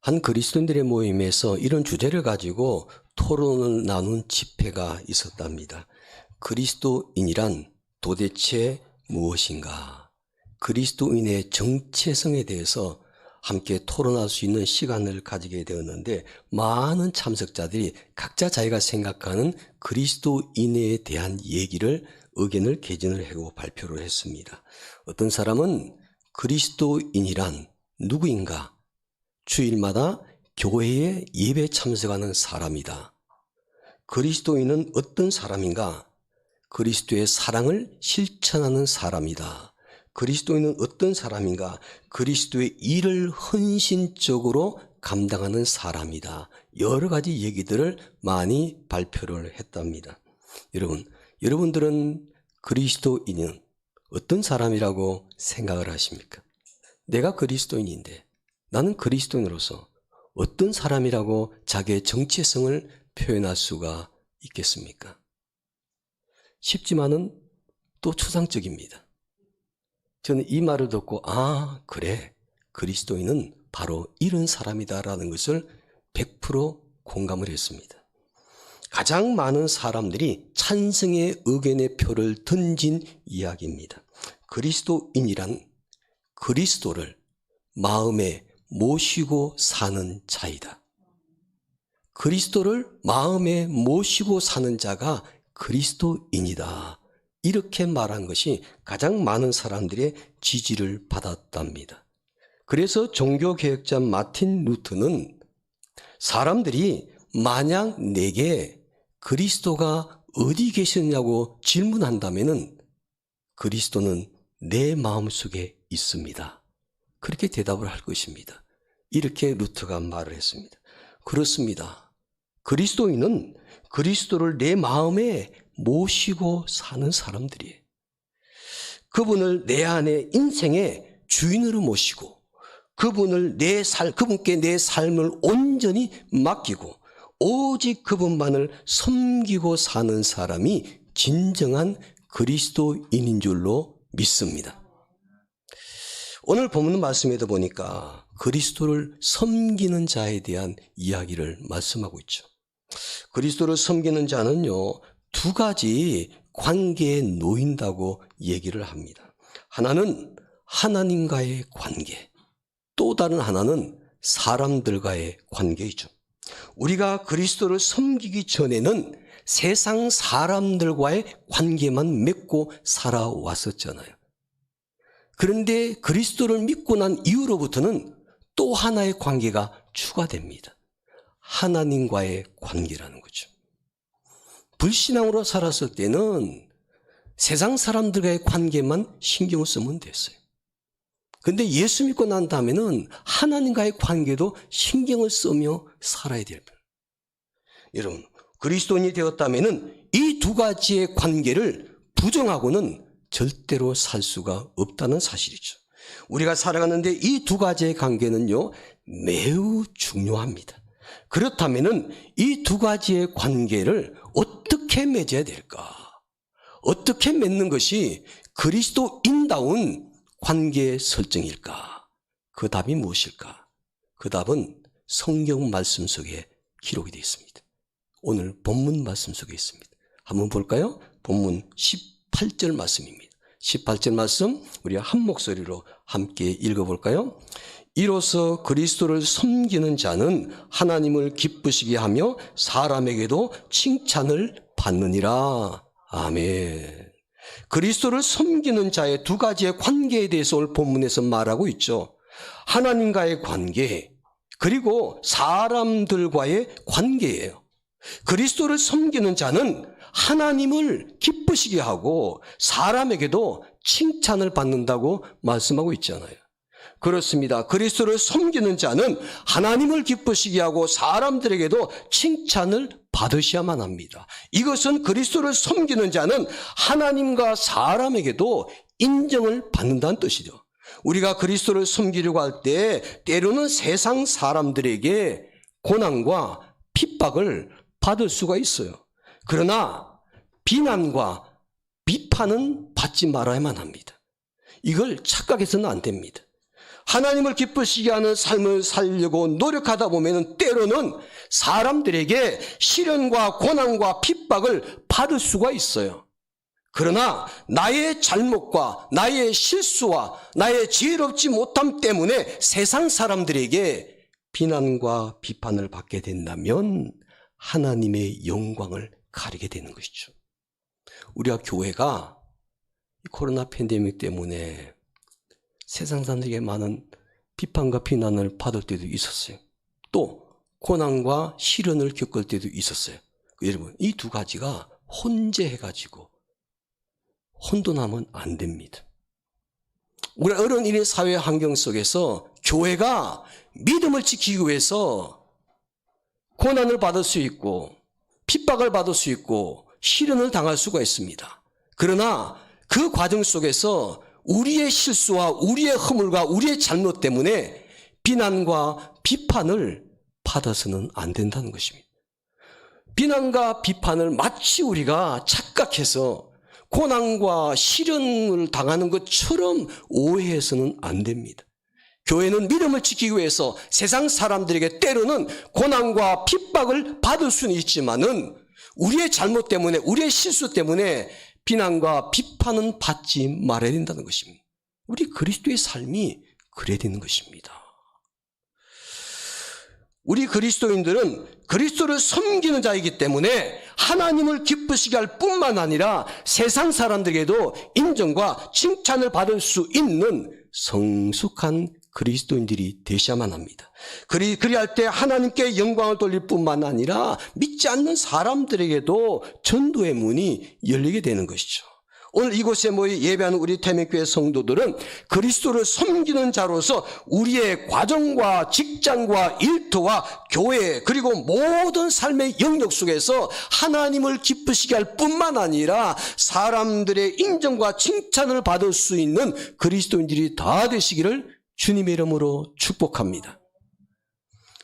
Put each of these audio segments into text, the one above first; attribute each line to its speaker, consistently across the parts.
Speaker 1: 한 그리스도인들의 모임에서 이런 주제를 가지고 토론을 나눈 집회가 있었답니다. 그리스도인이란 도대체 무엇인가? 그리스도인의 정체성에 대해서 함께 토론할 수 있는 시간을 가지게 되었는데, 많은 참석자들이 각자 자기가 생각하는 그리스도인에 대한 의견을 개진을 하고 발표를 했습니다. 어떤 사람은 그리스도인이란 누구인가? 주일마다 교회에 예배 참석하는 사람이다. 그리스도인은 어떤 사람인가? 그리스도의 사랑을 실천하는 사람이다. 그리스도인은 어떤 사람인가? 그리스도의 일을 헌신적으로 감당하는 사람이다. 여러 가지 얘기들을 많이 발표를 했답니다. 여러분들은 그리스도인은 어떤 사람이라고 생각을 하십니까? 내가 그리스도인인데 나는 그리스도인으로서 어떤 사람이라고 자기의 정체성을 표현할 수가 있겠습니까? 쉽지만은 또 추상적입니다. 저는 이 말을 듣고 그래, 그리스도인은 바로 이런 사람이다라는 것을 100% 공감을 했습니다. 가장 많은 사람들이 찬성의 의견의 표를 던진 이야기입니다. 그리스도인이란 그리스도를 마음에 모시고 사는 자이다. 그리스도를 마음에 모시고 사는 자가 그리스도인이다. 이렇게 말한 것이 가장 많은 사람들의 지지를 받았답니다. 그래서 종교개혁자 마틴 루터는 사람들이 만약 내게 그리스도가 어디 계시느냐고 질문한다면은 그리스도는 내 마음속에 있습니다. 그렇게 대답을 할 것입니다. 이렇게 루터가 말을 했습니다. 그렇습니다. 그리스도인은 그리스도를 내 마음에 모시고 사는 사람들이에요. 그분을 내 안에 인생의 주인으로 모시고 그분께 내 삶을 온전히 맡기고 오직 그분만을 섬기고 사는 사람이 진정한 그리스도인인 줄로 믿습니다. 오늘 본문 말씀에도 보니까 그리스도를 섬기는 자에 대한 이야기를 말씀하고 있죠. 그리스도를 섬기는 자는요, 두 가지 관계에 놓인다고 얘기를 합니다. 하나는 하나님과의 관계, 또 다른 하나는 사람들과의 관계이죠. 우리가 그리스도를 섬기기 전에는 세상 사람들과의 관계만 맺고 살아왔었잖아요. 그런데 그리스도를 믿고 난 이후로부터는 또 하나의 관계가 추가됩니다. 하나님과의 관계라는 거죠. 불신앙으로 살았을 때는 세상 사람들과의 관계만 신경을 쓰면 됐어요. 그런데 예수 믿고 난 다음에는 하나님과의 관계도 신경을 쓰며 살아야 될 거예요. 여러분, 그리스도인이 되었다면은 이 두 가지의 관계를 부정하고는 절대로 살 수가 없다는 사실이죠. 우리가 살아가는데 이 두 가지의 관계는요, 매우 중요합니다. 그렇다면은 이 두 가지의 관계를 어떻게 맺어야 될까? 어떻게 맺는 것이 그리스도인다운 관계 설정일까? 그 답이 무엇일까? 그 답은 성경 말씀 속에 기록이 되어 있습니다. 오늘 본문 말씀 속에 있습니다. 한번 볼까요? 본문 18절 말씀입니다. 18절 말씀 우리 한 목소리로 함께 읽어볼까요? 이로써 그리스도를 섬기는 자는 하나님을 기쁘시게 하며 사람에게도 칭찬을 받느니라. 아멘. 그리스도를 섬기는 자의 두 가지의 관계에 대해서 오늘 본문에서 말하고 있죠. 하나님과의 관계, 그리고 사람들과의 관계예요. 그리스도를 섬기는 자는 하나님을 기쁘시게 하고 사람에게도 칭찬을 받는다고 말씀하고 있잖아요. 그렇습니다. 그리스도를 섬기는 자는 하나님을 기쁘시게 하고 사람들에게도 칭찬을 받으셔야만 합니다. 이것은 그리스도를 섬기는 자는 하나님과 사람에게도 인정을 받는다는 뜻이죠. 우리가 그리스도를 섬기려고 할 때 때로는 세상 사람들에게 고난과 핍박을 받을 수가 있어요. 그러나 비난과 비판은 받지 말아야만 합니다. 이걸 착각해서는 안 됩니다. 하나님을 기쁘시게 하는 삶을 살려고 노력하다 보면 때로는 사람들에게 시련과 고난과 핍박을 받을 수가 있어요. 그러나 나의 잘못과 나의 실수와 나의 지혜롭지 못함 때문에 세상 사람들에게 비난과 비판을 받게 된다면 하나님의 영광을 가리게 되는 것이죠. 우리가 교회가 코로나 팬데믹 때문에 세상 사람들에게 많은 비판과 비난을 받을 때도 있었어요. 또 고난과 시련을 겪을 때도 있었어요. 여러분, 이 두 가지가 혼재해가지고 혼돈하면 안 됩니다. 우리 어른인의 사회 환경 속에서 교회가 믿음을 지키기 위해서 고난을 받을 수 있고 핍박을 받을 수 있고 시련을 당할 수가 있습니다. 그러나 그 과정 속에서 우리의 실수와 우리의 허물과 우리의 잘못 때문에 비난과 비판을 받아서는 안 된다는 것입니다. 비난과 비판을 마치 우리가 착각해서 고난과 시련을 당하는 것처럼 오해해서는 안 됩니다. 교회는 믿음을 지키기 위해서 세상 사람들에게 때로는 고난과 핍박을 받을 수는 있지만은 우리의 잘못 때문에 우리의 실수 때문에 비난과 비판은 받지 말아야 된다는 것입니다. 우리 그리스도의 삶이 그래야 되는 것입니다. 우리 그리스도인들은 그리스도를 섬기는 자이기 때문에 하나님을 기쁘시게 할 뿐만 아니라 세상 사람들에게도 인정과 칭찬을 받을 수 있는 성숙한 그리스도인들이 되셔야만 합니다. 그리할 때 하나님께 영광을 돌릴 뿐만 아니라 믿지 않는 사람들에게도 전도의 문이 열리게 되는 것이죠. 오늘 이곳에 모여 예배하는 우리 태민교회 성도들은 그리스도를 섬기는 자로서 우리의 과정과 직장과 일터와 교회 그리고 모든 삶의 영역 속에서 하나님을 기쁘시게 할 뿐만 아니라 사람들의 인정과 칭찬을 받을 수 있는 그리스도인들이 다 되시기를 주님의 이름으로 축복합니다.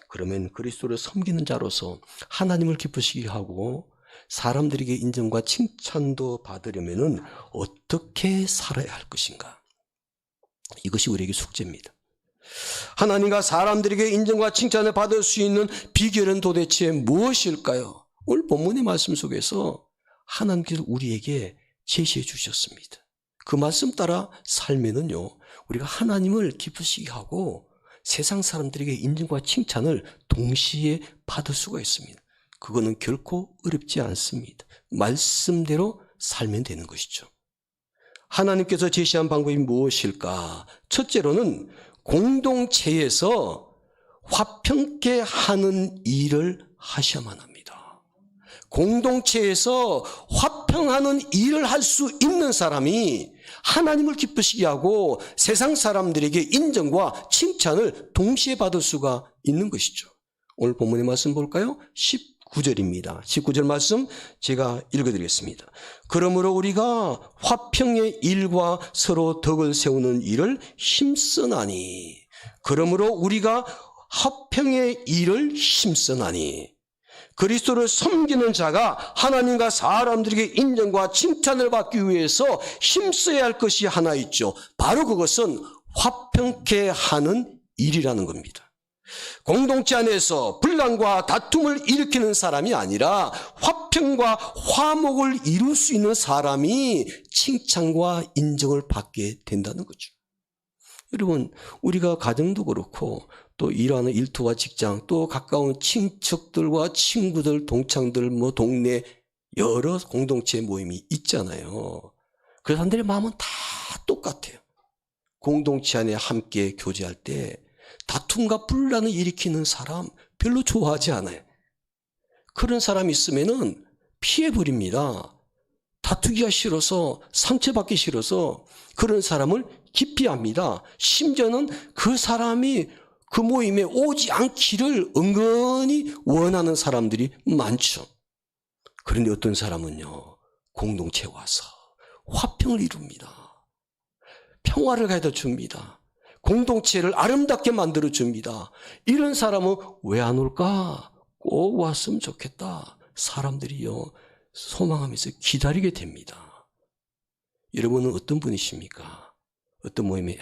Speaker 1: 그러면 그리스도를 섬기는 자로서 하나님을 기쁘시게 하고 사람들에게 인정과 칭찬도 받으려면 어떻게 살아야 할 것인가? 이것이 우리에게 숙제입니다. 하나님과 사람들에게 인정과 칭찬을 받을 수 있는 비결은 도대체 무엇일까요? 오늘 본문의 말씀 속에서 하나님께서 우리에게 제시해 주셨습니다. 그 말씀 따라 살면은요, 우리가 하나님을 기쁘시게 하고 세상 사람들에게 인정과 칭찬을 동시에 받을 수가 있습니다. 그거는 결코 어렵지 않습니다. 말씀대로 살면 되는 것이죠. 하나님께서 제시한 방법이 무엇일까? 첫째로는 공동체에서 화평케 하는 일을 하셔야만 합니다. 공동체에서 화평하는 일을 할 수 있는 사람이 하나님을 기쁘시게 하고 세상 사람들에게 인정과 칭찬을 동시에 받을 수가 있는 것이죠. 오늘 본문의 말씀 볼까요? 19절입니다. 19절 말씀 제가 읽어드리겠습니다. 그러므로 우리가 화평의 일과 서로 덕을 세우는 일을 힘쓰나니 그러므로 우리가 화평의 일을 힘쓰나니 그리스도를 섬기는 자가 하나님과 사람들에게 인정과 칭찬을 받기 위해서 힘써야 할 것이 하나 있죠. 바로 그것은 화평케 하는 일이라는 겁니다. 공동체 안에서 분란과 다툼을 일으키는 사람이 아니라 화평과 화목을 이룰 수 있는 사람이 칭찬과 인정을 받게 된다는 거죠. 여러분, 우리가 가정도 그렇고 또 일하는 일터와 직장, 또 가까운 친척들과 친구들, 동창들, 동네 여러 공동체 모임이 있잖아요. 그 사람들의 마음은 다 똑같아요. 공동체 안에 함께 교제할 때 다툼과 분란을 일으키는 사람 별로 좋아하지 않아요. 그런 사람이 있으면은 피해버립니다. 다투기가 싫어서 상처받기 싫어서 그런 사람을 기피합니다. 심지어는 그 사람이 그 모임에 오지 않기를 은근히 원하는 사람들이 많죠. 그런데 어떤 사람은요, 공동체에 와서 화평을 이룹니다. 평화를 가져다 줍니다. 공동체를 아름답게 만들어 줍니다. 이런 사람은 왜 안 올까? 꼭 왔으면 좋겠다. 사람들이요, 소망하면서 기다리게 됩니다. 여러분은 어떤 분이십니까? 어떤 모임에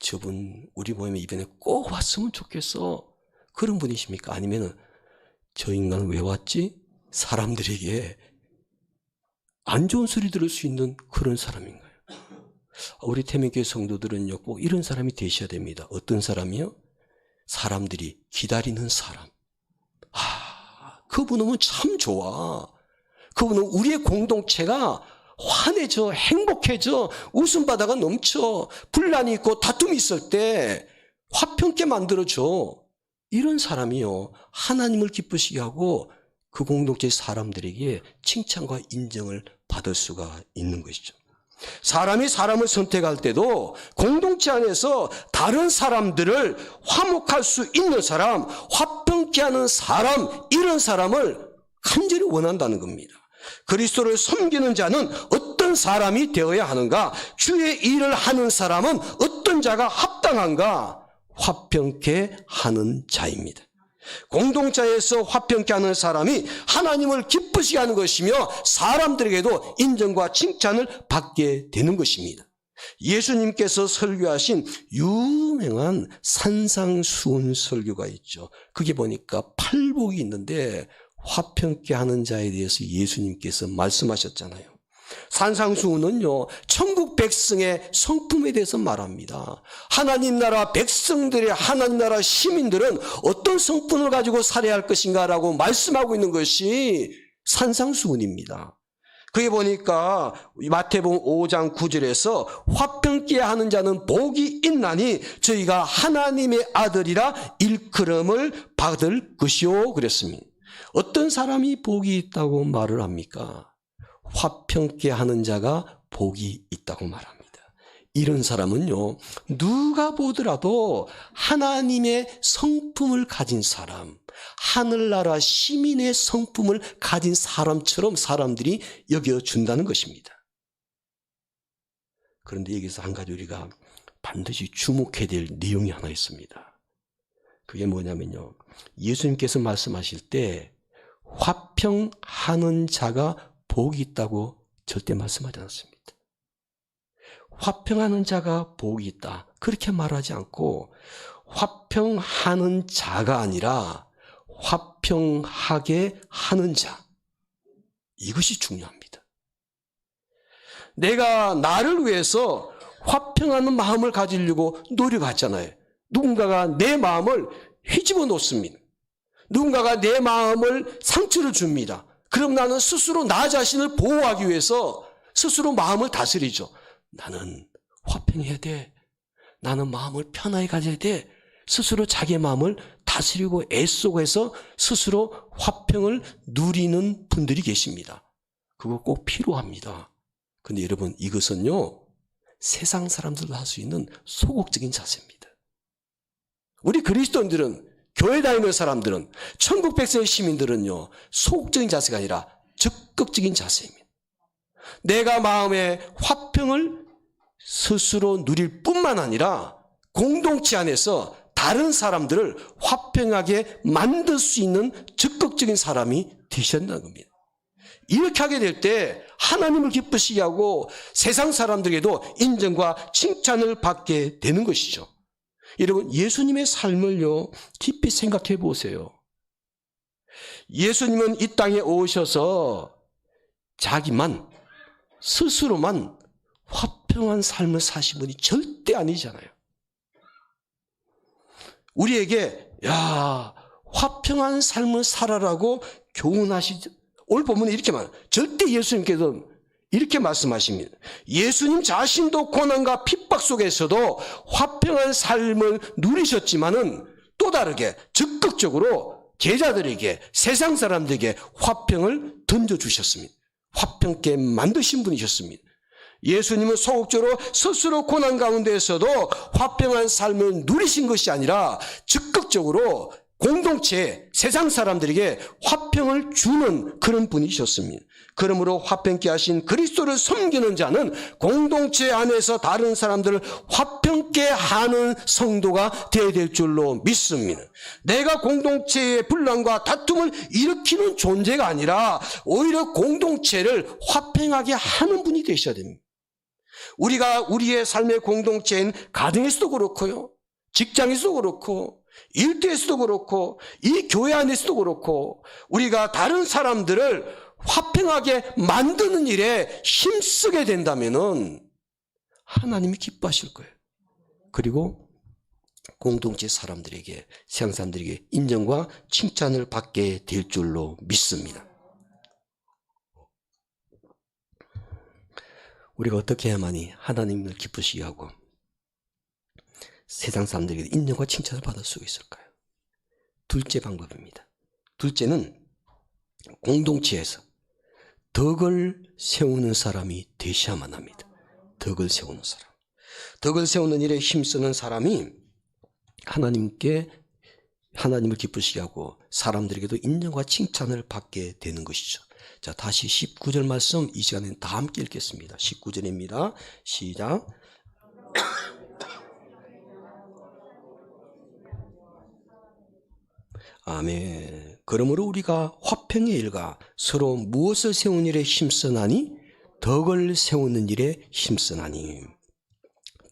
Speaker 1: 저분 우리 모임에 이번에 꼭 왔으면 좋겠어. 그런 분이십니까? 아니면 저 인간은 왜 왔지? 사람들에게 안 좋은 소리 들을 수 있는 그런 사람인가요? 우리 태민교회 성도들은요, 꼭 이런 사람이 되셔야 됩니다. 어떤 사람이요? 사람들이 기다리는 사람. 그분은 참 좋아. 그분은 우리의 공동체가 환해져, 행복해져, 웃음바다가 넘쳐, 분란이 있고 다툼이 있을 때 화평케 만들어줘. 이런 사람이요, 하나님을 기쁘시게 하고 그 공동체 사람들에게 칭찬과 인정을 받을 수가 있는 것이죠. 사람이 사람을 선택할 때도 공동체 안에서 다른 사람들을 화목할 수 있는 사람, 화평케 하는 사람, 이런 사람을 간절히 원한다는 겁니다. 그리스도를 섬기는 자는 어떤 사람이 되어야 하는가? 주의 일을 하는 사람은 어떤 자가 합당한가? 화평케 하는 자입니다. 공동체에서 화평케 하는 사람이 하나님을 기쁘시게 하는 것이며 사람들에게도 인정과 칭찬을 받게 되는 것입니다. 예수님께서 설교하신 유명한 산상수훈 설교가 있죠. 그게 보니까 팔복이 있는데 화평케 하는 자에 대해서 예수님께서 말씀하셨잖아요. 산상수훈은요, 천국 백성의 성품에 대해서 말합니다. 하나님 나라 백성들의, 하나님 나라 시민들은 어떤 성품을 가지고 살아야 할 것인가라고 말씀하고 있는 것이 산상수훈입니다. 그게 보니까 마태복음 5장 9절에서 화평케 하는 자는 복이 있나니 저희가 하나님의 아들이라 일컬음을 받을 것이요, 그랬습니다. 어떤 사람이 복이 있다고 말을 합니까? 화평케 하는 자가 복이 있다고 말합니다. 이런 사람은요, 누가 보더라도 하나님의 성품을 가진 사람, 하늘나라 시민의 성품을 가진 사람처럼 사람들이 여겨준다는 것입니다. 그런데 여기서 한 가지 우리가 반드시 주목해야 될 내용이 하나 있습니다. 그게 뭐냐면요, 예수님께서 말씀하실 때 화평하는 자가 복이 있다고 절대 말씀하지 않습니다. 화평하는 자가 복이 있다, 그렇게 말하지 않고 화평하는 자가 아니라 화평하게 하는 자, 이것이 중요합니다. 내가 나를 위해서 화평하는 마음을 가지려고 노력하잖아요. 누군가가 내 마음을 휘집어 놓습니다. 누군가가 내 마음을 상처를 줍니다. 그럼 나는 스스로 나 자신을 보호하기 위해서 스스로 마음을 다스리죠. 나는 화평해야 돼. 나는 마음을 편하게 가져야 돼. 스스로 자기의 마음을 다스리고 애쓰고 해서 스스로 화평을 누리는 분들이 계십니다. 그거 꼭 필요합니다. 근데 여러분, 이것은요, 세상 사람들도 할 수 있는 소극적인 자세입니다. 우리 그리스도인들은, 교회 다니는 사람들은, 천국 백성의 시민들은요, 소극적인 자세가 아니라 적극적인 자세입니다. 내가 마음의 화평을 스스로 누릴 뿐만 아니라 공동체 안에서 다른 사람들을 화평하게 만들 수 있는 적극적인 사람이 되셔야 한다는 겁니다. 이렇게 하게 될 때 하나님을 기쁘시게 하고 세상 사람들에게도 인정과 칭찬을 받게 되는 것이죠. 여러분, 예수님의 삶을요, 깊이 생각해 보세요. 예수님은 이 땅에 오셔서 자기만, 스스로만 화평한 삶을 사신 분이 절대 아니잖아요. 우리에게 화평한 삶을 살아라고 교훈하시죠. 오늘 본문에 이렇게 말해요. 절대 예수님께서 이렇게 말씀하십니다. 예수님 자신도 고난과 핍박 속에서도 화평한 삶을 누리셨지만은 또 다르게 적극적으로 제자들에게, 세상 사람들에게 화평을 던져주셨습니다. 화평케 만드신 분이셨습니다. 예수님은 소극적으로 스스로 고난 가운데에서도 화평한 삶을 누리신 것이 아니라 적극적으로 공동체, 세상 사람들에게 화평을 주는 그런 분이셨습니다. 그러므로 화평케 하신 그리스도를 섬기는 자는 공동체 안에서 다른 사람들을 화평케 하는 성도가 되어야 될 줄로 믿습니다. 내가 공동체의 분란과 다툼을 일으키는 존재가 아니라 오히려 공동체를 화평하게 하는 분이 되셔야 됩니다. 우리가 우리의 삶의 공동체인 가정에서도 그렇고요, 직장에서도 그렇고, 일터에서도 그렇고, 이 교회 안에서도 그렇고, 우리가 다른 사람들을 화평하게 만드는 일에 힘쓰게 된다면은 하나님이 기뻐하실 거예요. 그리고 공동체 사람들에게, 세상 사람들에게 인정과 칭찬을 받게 될 줄로 믿습니다. 우리가 어떻게 해야만이 하나님을 기쁘시게 하고 세상 사람들에게 인정과 칭찬을 받을 수 있을까요? 둘째 방법입니다. 둘째는 공동체에서 덕을 세우는 사람이 되셔야만 합니다. 덕을 세우는 사람. 덕을 세우는 일에 힘쓰는 사람이 하나님을 기쁘시게 하고 사람들에게도 인정과 칭찬을 받게 되는 것이죠. 자, 다시 19절 말씀 이 시간에는 다 함께 읽겠습니다. 19절입니다. 시작. 아멘. 그러므로 우리가 화평의 일과 서로 무엇을 세우는 일에 힘쓰나니? 덕을 세우는 일에 힘쓰나니.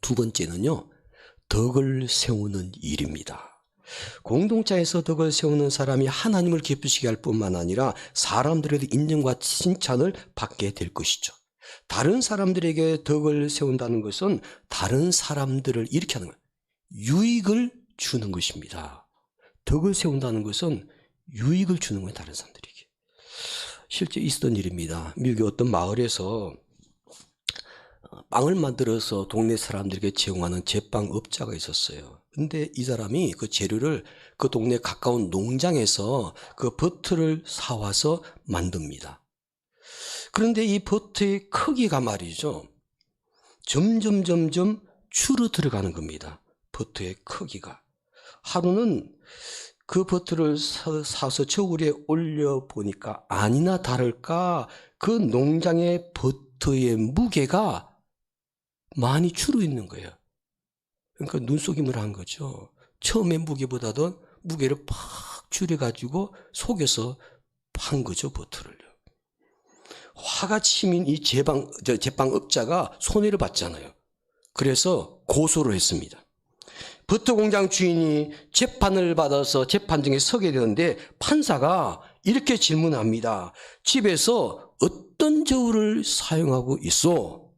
Speaker 1: 두 번째는요, 덕을 세우는 일입니다. 공동체에서 덕을 세우는 사람이 하나님을 기쁘시게 할 뿐만 아니라 사람들에게 인정과 칭찬을 받게 될 것이죠. 다른 사람들에게 덕을 세운다는 것은 다른 사람들을 이렇게 하는 거예요. 유익을 주는 것입니다. 덕을 세운다는 것은 유익을 주는 거예요, 다른 사람들에게. 실제 있었던 일입니다. 미국의 어떤 마을에서 빵을 만들어서 동네 사람들에게 제공하는 제빵업자가 있었어요. 근데 이 사람이 그 재료를 그 동네 가까운 농장에서 그 버터를 사와서 만듭니다. 그런데 이 버터의 크기가 말이죠, 점점 줄어들어가는 겁니다. 버터의 크기가. 하루는 그 버터를 사서 저울 위에 올려보니까 아니나 다를까 그 농장의 버터의 무게가 많이 줄어 있는 거예요. 그러니까 눈속임을 한 거죠. 처음에 무게보다도 무게를 팍 줄여가지고 속여서 판 거죠, 버터를요. 화가 치민 이 제빵업자가 손해를 봤잖아요. 그래서 고소를 했습니다. 버터 공장 주인이 재판을 받아서 재판정에 서게 되는데 판사가 이렇게 질문합니다. 집에서 어떤 저울을 사용하고 있어?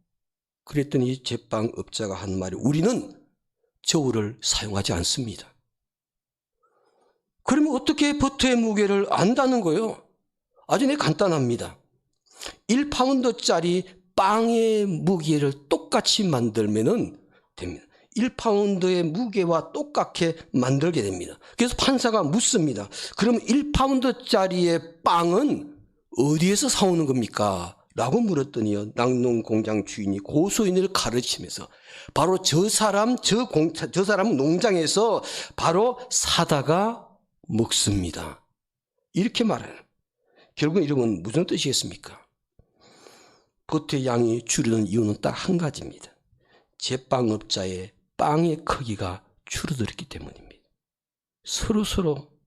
Speaker 1: 그랬더니 제빵업자가 한 말이, 우리는 저울을 사용하지 않습니다. 그러면 어떻게 버터의 무게를 안다는 거예요? 아주 간단합니다. 1파운드짜리 빵의 무게를 똑같이 만들면 됩니다. 1파운드의 무게와 똑같게 만들게 됩니다. 그래서 판사가 묻습니다. 그럼 1파운드짜리의 빵은 어디에서 사오는 겁니까? 라고 물었더니요, 낙농공장 주인이 고소인을 가르치면서 바로 저 사람 농장에서 바로 사다가 먹습니다. 이렇게 말해요. 결국 이런 무슨 뜻이겠습니까? 버터의 양이 줄이는 이유는 딱 한 가지입니다. 제빵업자의 빵의 크기가 줄어들었기 때문입니다. 서로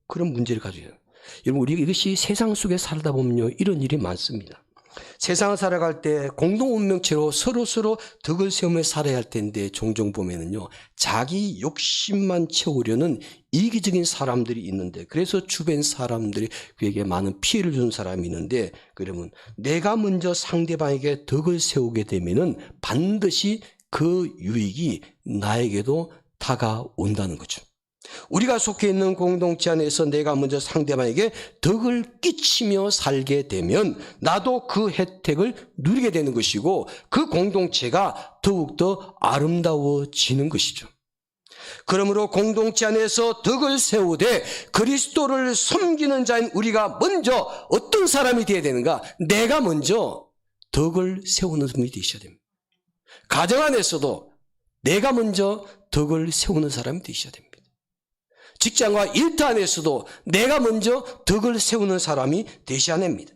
Speaker 1: 그런 문제를 가지고 있어요. 여러분, 우리가 이것이 세상 속에 살다 보면요, 이런 일이 많습니다. 세상을 살아갈 때 공동 운명체로 서로 덕을 세우며 살아야 할 텐데 종종 보면은요, 자기 욕심만 채우려는 이기적인 사람들이 있는데, 그래서 주변 사람들이 그에게 많은 피해를 주는 사람이 있는데, 그러면 내가 먼저 상대방에게 덕을 세우게 되면은 반드시 그 유익이 나에게도 다가온다는 거죠. 우리가 속해 있는 공동체 안에서 내가 먼저 상대방에게 덕을 끼치며 살게 되면 나도 그 혜택을 누리게 되는 것이고, 그 공동체가 더욱더 아름다워지는 것이죠. 그러므로 공동체 안에서 덕을 세우되 그리스도를 섬기는 자인 우리가 먼저 어떤 사람이 되어야 되는가? 내가 먼저 덕을 세우는 사람이 되셔야 됩니다. 가정 안에서도 내가 먼저 덕을 세우는 사람이 되셔야 됩니다. 직장과 일터 안에서도 내가 먼저 덕을 세우는 사람이 되셔야 됩니다.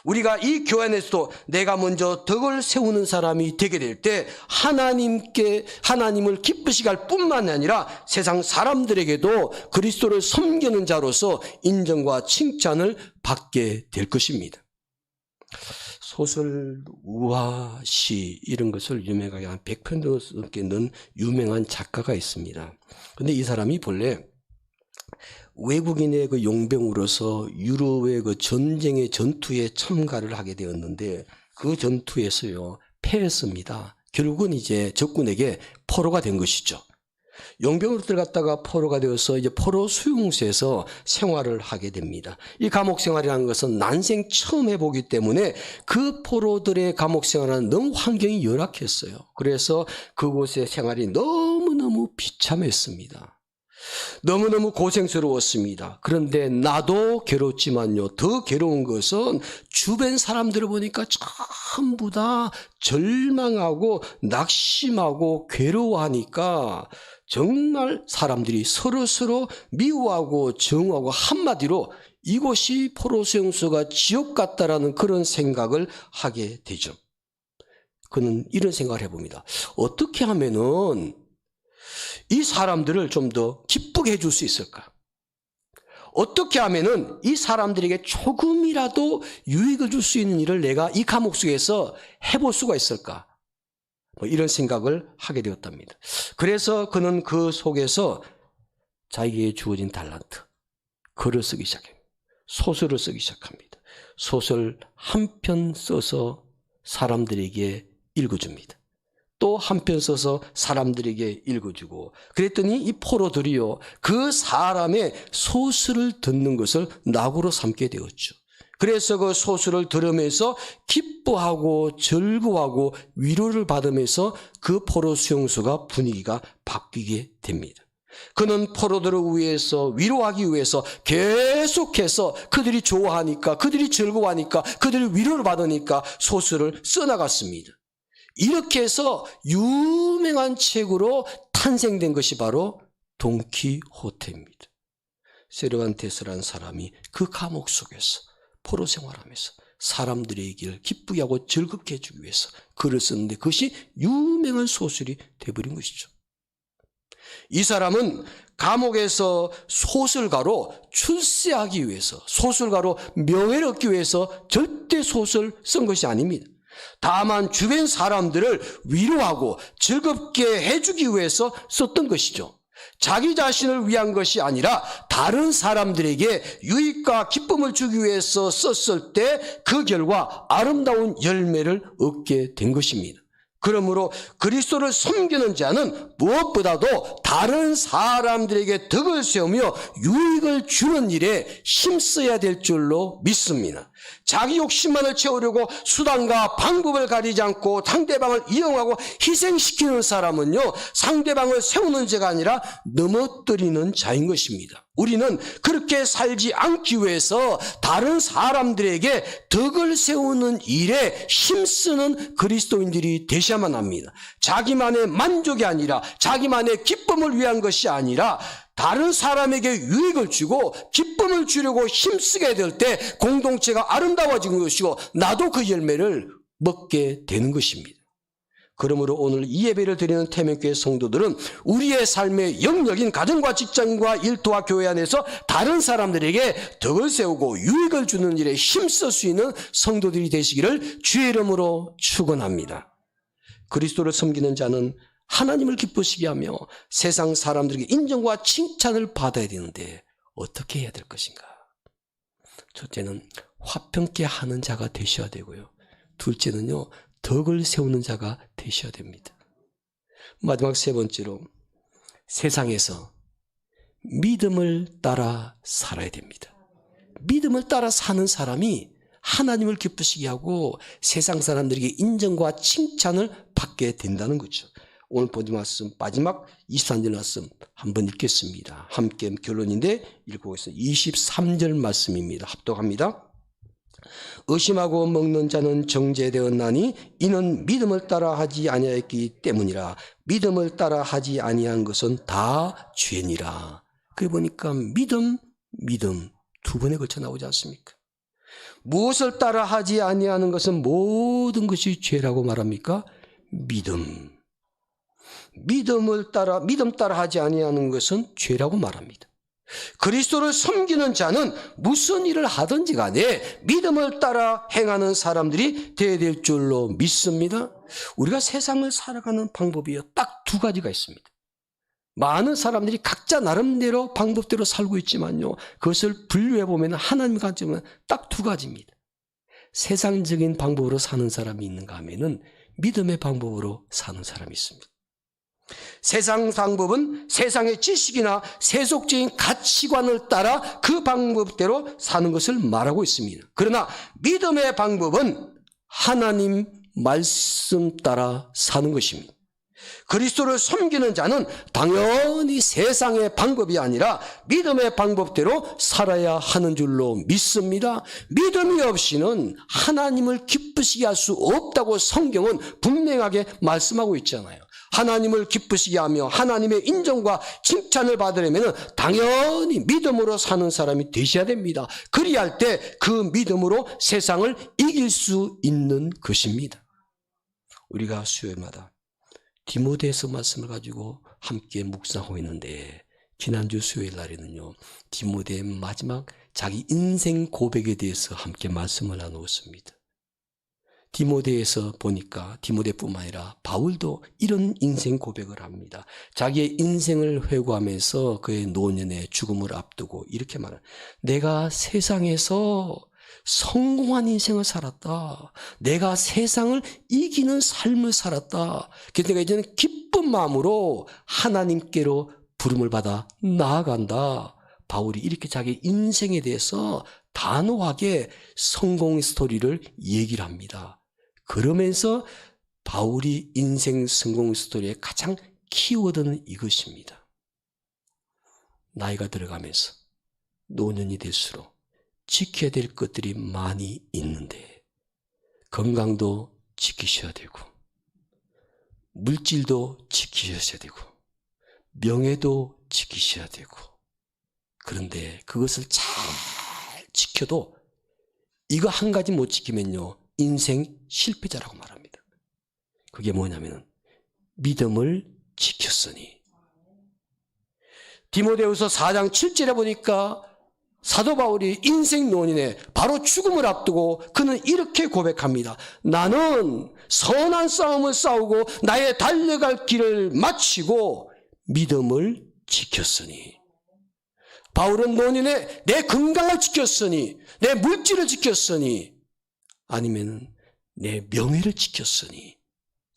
Speaker 1: 우리가 이 교회 안에서도 내가 먼저 덕을 세우는 사람이 되게 될 때 하나님을 기쁘시게 할 뿐만 아니라 세상 사람들에게도 그리스도를 섬기는 자로서 인정과 칭찬을 받게 될 것입니다. 소설, 우화, 시 이런 것을 유명하게 한 100편 넘게 넣은 유명한 작가가 있습니다. 그런데 이 사람이 본래 외국인의 그 용병으로서 유럽의 그 전쟁의 전투에 참가를 하게 되었는데 그 전투에서요 패했습니다. 결국은 이제 적군에게 포로가 된 것이죠. 용병으로 들어갔다가 포로가 되어서 이제 포로 수용소에서 생활을 하게 됩니다. 이 감옥 생활이라는 것은 난생 처음 해보기 때문에 그 포로들의 감옥 생활은 너무 환경이 열악했어요. 그래서 그곳의 생활이 너무너무 비참했습니다. 너무너무 고생스러웠습니다. 그런데 나도 괴롭지만요, 더 괴로운 것은 주변 사람들을 보니까 전부 다 절망하고 낙심하고 괴로워하니까 정말 사람들이 서로서로 미워하고 정하고 한마디로 이곳이 포로수용소가 지옥 같다라는 그런 생각을 하게 되죠. 그는 이런 생각을 해봅니다. 어떻게 하면은 이 사람들을 좀 더 기쁘게 해줄 수 있을까? 어떻게 하면은 이 사람들에게 조금이라도 유익을 줄 수 있는 일을 내가 이 감옥 속에서 해볼 수가 있을까? 이런 생각을 하게 되었답니다. 그래서 그는 그 속에서 자기에게 주어진 달란트, 글을 쓰기 시작합니다. 소설을 쓰기 시작합니다. 소설 한 편 써서 사람들에게 읽어줍니다. 또 한 편 써서 사람들에게 읽어주고 그랬더니 이 포로들이요 그 사람의 소설을 듣는 것을 낙으로 삼게 되었죠. 그래서 그 소설을 들으면서 기뻐하고 즐거워하고 위로를 받으면서 그 포로 수용소가 분위기가 바뀌게 됩니다. 그는 포로들을 위해서 위로하기 위해서 계속해서 그들이 좋아하니까 그들이 즐거워하니까 그들이 위로를 받으니까 소설을 써나갔습니다. 이렇게 해서 유명한 책으로 탄생된 것이 바로 돈키호테입니다. 세르반테스라는 사람이 그 감옥 속에서 포로 생활하면서 사람들의 길을 기쁘게 하고 즐겁게 해주기 위해서 글을 썼는데 그것이 유명한 소설이 되어버린 것이죠. 이 사람은 감옥에서 소설가로 출세하기 위해서 소설가로 명예를 얻기 위해서 절대 소설 쓴 것이 아닙니다. 다만 주변 사람들을 위로하고 즐겁게 해주기 위해서 썼던 것이죠. 자기 자신을 위한 것이 아니라 다른 사람들에게 유익과 기쁨을 주기 위해서 썼을 때 그 결과 아름다운 열매를 얻게 된 것입니다. 그러므로 그리스도를 섬기는 자는 무엇보다도 다른 사람들에게 덕을 세우며 유익을 주는 일에 힘써야 될 줄로 믿습니다. 자기 욕심만을 채우려고 수단과 방법을 가리지 않고 상대방을 이용하고 희생시키는 사람은요 상대방을 세우는 자가 아니라 넘어뜨리는 자인 것입니다. 우리는 그렇게 살지 않기 위해서 다른 사람들에게 덕을 세우는 일에 힘쓰는 그리스도인들이 되셔야만 합니다. 자기만의 만족이 아니라 자기만의 기쁨을 위한 것이 아니라 다른 사람에게 유익을 주고 기쁨을 주려고 힘쓰게 될 때 공동체가 아름다워지는 것이고 나도 그 열매를 먹게 되는 것입니다. 그러므로 오늘 이 예배를 드리는 태명교회 성도들은 우리의 삶의 영역인 가정과 직장과 일터와 교회 안에서 다른 사람들에게 덕을 세우고 유익을 주는 일에 힘쓸 수 있는 성도들이 되시기를 주의 이름으로 축원합니다. 그리스도를 섬기는 자는 하나님을 기쁘시게 하며 세상 사람들에게 인정과 칭찬을 받아야 되는데 어떻게 해야 될 것인가? 첫째는 화평케 하는 자가 되셔야 되고요. 둘째는요, 덕을 세우는 자가 되셔야 됩니다. 마지막 세 번째로 세상에서 믿음을 따라 살아야 됩니다. 믿음을 따라 사는 사람이 하나님을 기쁘시게 하고 세상 사람들에게 인정과 칭찬을 받게 된다는 거죠. 오늘 본문 말씀 마지막 23절 말씀 한번 읽겠습니다. 함께 결론인데 읽어보겠습니다. 23절 말씀입니다. 합독합니다. 의심하고 먹는 자는 정죄되었나니 이는 믿음을 따라 하지 아니하였기 때문이라. 믿음을 따라 하지 아니한 것은 다 죄니라. 그래 보니까 믿음 두 번에 걸쳐 나오지 않습니까? 무엇을 따라 하지 아니하는 것은 모든 것이 죄라고 말합니까? 믿음 따라 하지 아니하는 것은 죄라고 말합니다. 그리스도를 섬기는 자는 무슨 일을 하든지 간에 믿음을 따라 행하는 사람들이 되어야 될 줄로 믿습니다. 우리가 세상을 살아가는 방법이요, 딱 두 가지가 있습니다. 많은 사람들이 각자 나름대로 방법대로 살고 있지만요, 그것을 분류해보면 하나님 관점은 딱 두 가지입니다. 세상적인 방법으로 사는 사람이 있는가 하면은 믿음의 방법으로 사는 사람이 있습니다. 세상 방법은 세상의 지식이나 세속적인 가치관을 따라 그 방법대로 사는 것을 말하고 있습니다. 그러나 믿음의 방법은 하나님 말씀 따라 사는 것입니다. 그리스도를 섬기는 자는 당연히 세상의 방법이 아니라 믿음의 방법대로 살아야 하는 줄로 믿습니다. 믿음이 없이는 하나님을 기쁘시게 할 수 없다고 성경은 분명하게 말씀하고 있잖아요. 하나님을 기쁘시게 하며 하나님의 인정과 칭찬을 받으려면 당연히 믿음으로 사는 사람이 되셔야 됩니다. 그리할 때 그 믿음으로 세상을 이길 수 있는 것입니다. 우리가 수요일마다 디모데서 말씀을 가지고 함께 묵상하고 있는데, 지난주 수요일 날에는요, 디모데의 마지막 자기 인생 고백에 대해서 함께 말씀을 나누었습니다. 디모데에서 보니까 디모데뿐만 아니라 바울도 이런 인생 고백을 합니다. 자기의 인생을 회고하면서 그의 노년의 죽음을 앞두고 이렇게 말합니다. 내가 세상에서 성공한 인생을 살았다. 내가 세상을 이기는 삶을 살았다. 그래서 내가 이제는 기쁜 마음으로 하나님께로 부름을 받아 나아간다. 바울이 이렇게 자기 인생에 대해서 단호하게 성공 스토리를 얘기를 합니다. 그러면서 바울이 인생 성공 스토리의 가장 키워드는 이것입니다. 나이가 들어가면서 노년이 될수록 지켜야 될 것들이 많이 있는데, 건강도 지키셔야 되고, 물질도 지키셔야 되고, 명예도 지키셔야 되고, 그런데 그것을 잘 지켜도 이거 한 가지 못 지키면요, 인생 실패자라고 말합니다. 그게 뭐냐면 믿음을 지켰으니. 디모데후서 4장 7절에 보니까 사도 바울이 인생 노년에 바로 죽음을 앞두고 그는 이렇게 고백합니다. 나는 선한 싸움을 싸우고 나의 달려갈 길을 마치고 믿음을 지켰으니. 바울은 노년에 내 건강을 지켰으니, 내 물질을 지켰으니, 아니면 내 명예를 지켰으니,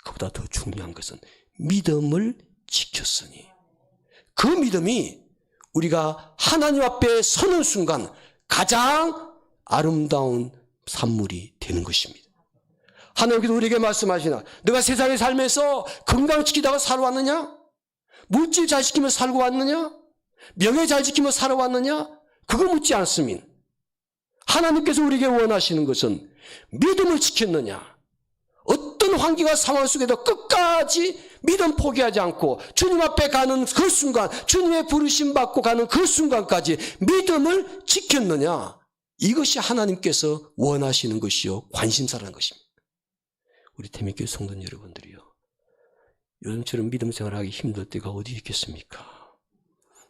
Speaker 1: 그보다 더 중요한 것은 믿음을 지켰으니. 그 믿음이 우리가 하나님 앞에 서는 순간 가장 아름다운 산물이 되는 것입니다. 하나님께서 우리에게 말씀하시나, 너가 세상에 살면서 건강을 지키다가 살아왔느냐? 물질 잘 지키며 살고 왔느냐? 명예 잘 지키며 살아왔느냐? 그거 묻지 않습니다. 하나님께서 우리에게 원하시는 것은 믿음을 지켰느냐? 어떤 환경과 상황 속에도 끝까지 믿음 포기하지 않고 주님 앞에 가는 그 순간, 주님의 부르심 받고 가는 그 순간까지 믿음을 지켰느냐? 이것이 하나님께서 원하시는 것이요, 관심사라는 것입니다. 우리 태민교회 성도 여러분들이요, 요즘처럼 믿음 생활하기 힘들 때가 어디 있겠습니까?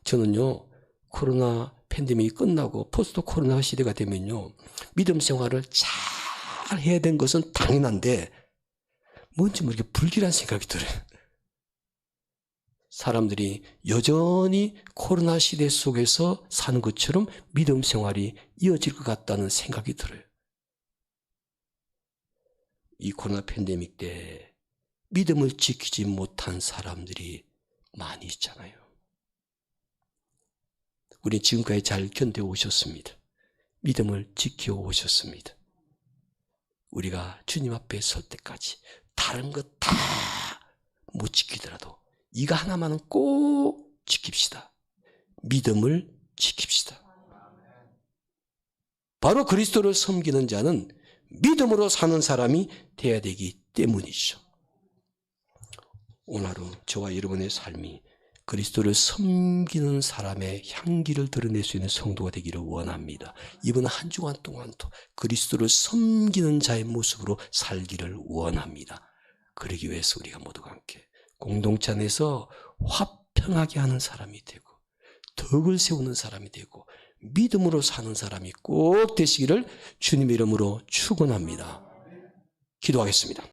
Speaker 1: 저는요, 코로나 팬데믹이 끝나고 포스트 코로나 시대가 되면요, 믿음 생활을 잘 해야 되는 것은 당연한데 뭔지 모르게 불길한 생각이 들어요. 사람들이 여전히 코로나 시대 속에서 사는 것처럼 믿음 생활이 이어질 것 같다는 생각이 들어요. 이 코로나 팬데믹 때 믿음을 지키지 못한 사람들이 많이 있잖아요. 우리 지금까지 잘 견뎌오셨습니다. 믿음을 지켜오셨습니다. 우리가 주님 앞에 설 때까지 다른 것 다 못 지키더라도 이거 하나만은 꼭 지킵시다. 믿음을 지킵시다. 바로 그리스도를 섬기는 자는 믿음으로 사는 사람이 되어야 되기 때문이죠. 오늘 하루 저와 여러분의 삶이 그리스도를 섬기는 사람의 향기를 드러낼 수 있는 성도가 되기를 원합니다. 이번 한 주간 동안도 그리스도를 섬기는 자의 모습으로 살기를 원합니다. 그러기 위해서 우리가 모두가 함께 공동체 안에서 화평하게 하는 사람이 되고, 덕을 세우는 사람이 되고 믿음으로 사는 사람이 꼭 되시기를 주님의 이름으로 축원합니다. 기도하겠습니다.